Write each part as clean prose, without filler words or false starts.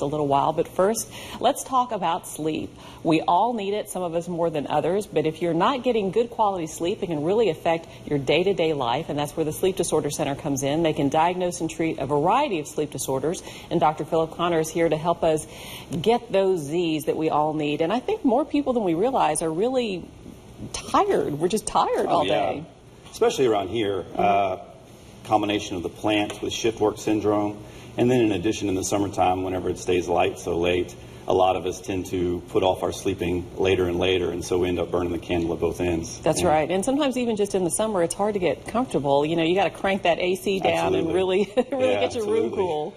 a little while, but first, let's talk about sleep. We all need it, some of us more than others, but if you're not getting good quality sleep, it can really affect your day-to-day life, and that's where the Sleep Disorder Center comes in. They can diagnose and treat a variety of sleep disorders, and Dr. Philip Connor is here to help us get those Z's that we all need. And I think more people than we realize are really tired. We're just tired all day. Especially around here. Combination of the plant with shift work syndrome, and then in addition in the summertime, whenever it stays light so late, a lot of us tend to put off our sleeping later and later, and so we end up burning the candle at both ends. That's right. And sometimes even just in the summer, it's hard to get comfortable. You know, you got to crank that AC down and really get your room cool.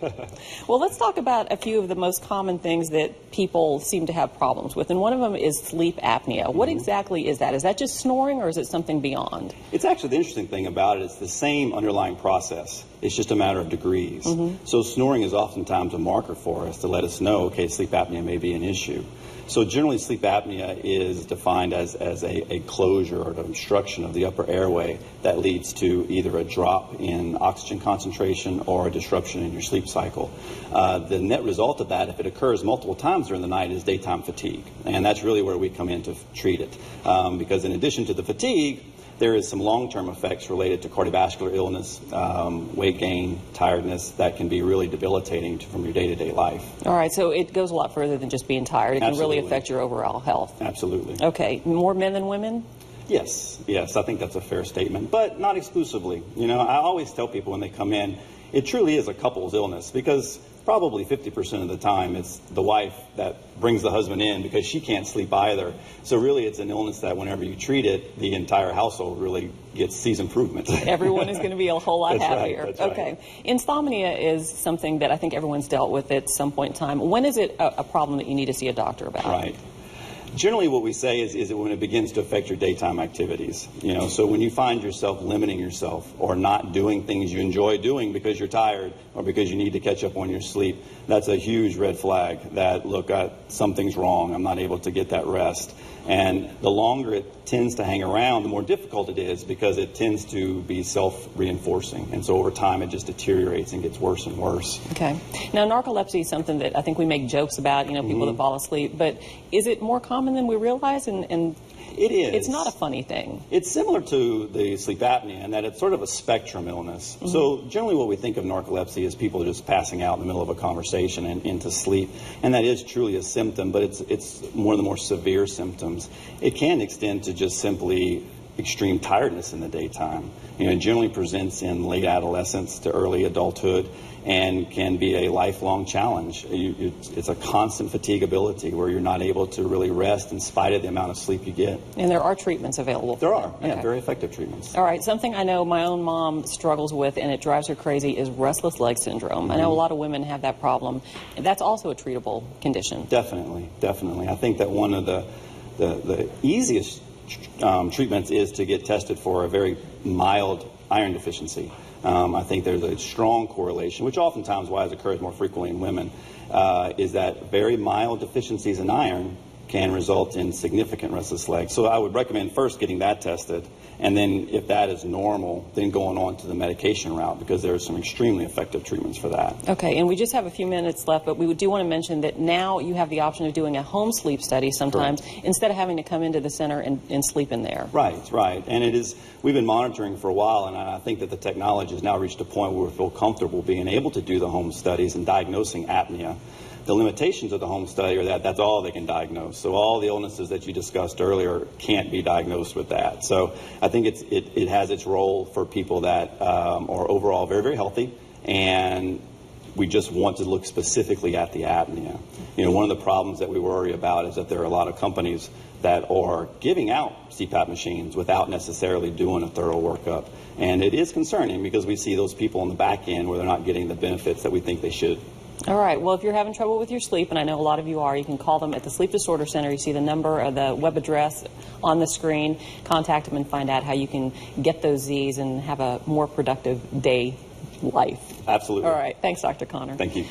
Well, let's talk about a few of the most common things that people seem to have problems with, and one of them is sleep apnea. What exactly is that? Is that just snoring, or is it something beyond? It's actually the interesting thing about it. It's the same underlying process. It's just a matter of degrees. So snoring is oftentimes a marker for us to let us know, okay, sleep apnea may be an issue. So generally, sleep apnea is defined as a closure or an obstruction of the upper airway that leads to either a drop in oxygen concentration or a disruption in your sleep cycle. The net result of that, if it occurs multiple times during the night, is daytime fatigue. And that's really where we come in to treat it. Because in addition to the fatigue, there is some long-term effects related to cardiovascular illness, weight gain, tiredness that can be really debilitating from your day-to-day life. All right, so it goes a lot further than just being tired. It can really affect your overall health. Absolutely. Okay, more men than women? Yes, I think that's a fair statement, but not exclusively. You know, I always tell people when they come in, it truly is a couple's illness, because probably 50% of the time it's the wife that brings the husband in because she can't sleep either. So really it's an illness that whenever you treat it, the entire household really sees improvement. Everyone is going to be a whole lot happier. That's okay. Insomnia is something that I think everyone's dealt with at some point in time. When is it a problem that you need to see a doctor about? Right. Generally what we say is that when it begins to affect your daytime activities. You know, so when you find yourself limiting yourself or not doing things you enjoy doing because you're tired or because you need to catch up on your sleep, that's a huge red flag that, look, something's wrong. I'm not able to get that rest. And the longer it tends to hang around, the more difficult it is because it tends to be self-reinforcing. And so over time, it just deteriorates and gets worse and worse. Okay. Now, narcolepsy is something that I think we make jokes about, you know, people that fall asleep. But is it more common than we realize? And it is. It's not a funny thing. It's similar to the sleep apnea in that it's sort of a spectrum illness. So generally what we think of narcolepsy is people just passing out in the middle of a conversation and into sleep. And that is truly a symptom, but it's one of the more severe symptoms. It can extend to just simply extreme tiredness in the daytime. You know, it generally presents in late adolescence to early adulthood and can be a lifelong challenge. It's a constant fatigability where you're not able to really rest in spite of the amount of sleep you get. And there are treatments available. There are, very effective treatments. All right, something I know my own mom struggles with, and it drives her crazy, is restless leg syndrome. I know a lot of women have that problem. That's also a treatable condition. Definitely. I think that one of the easiest treatments is to get tested for a very mild iron deficiency. I think there's a strong correlation, which oftentimes why it occurs more frequently in women, is that very mild deficiencies in iron can result in significant restless legs. So I would recommend first getting that tested, and then if that is normal, then going on to the medication route, because there are some extremely effective treatments for that. Okay, and we just have a few minutes left, but we do want to mention that now you have the option of doing a home sleep study sometimes, instead of having to come into the center and sleep in there. Right. And it is, we've been monitoring for a while, and I think that the technology has now reached a point where we feel comfortable being able to do the home studies and diagnosing apnea. The limitations of the home study are that that's all they can diagnose. So all the illnesses that you discussed earlier can't be diagnosed with that. So I think it has its role for people that are overall very, very healthy, and we just want to look specifically at the apnea. You know, one of the problems that we worry about is that there are a lot of companies that are giving out CPAP machines without necessarily doing a thorough workup. And it is concerning because we see those people on the back end where they're not getting the benefits that we think they should. All right. Well, if you're having trouble with your sleep, and I know a lot of you are, you can call them at the Sleep Disorder Center. You see the number or the web address on the screen. Contact them and find out how you can get those Z's and have a more productive day life. Absolutely. All right. Thanks, Dr. Connor. Thank you.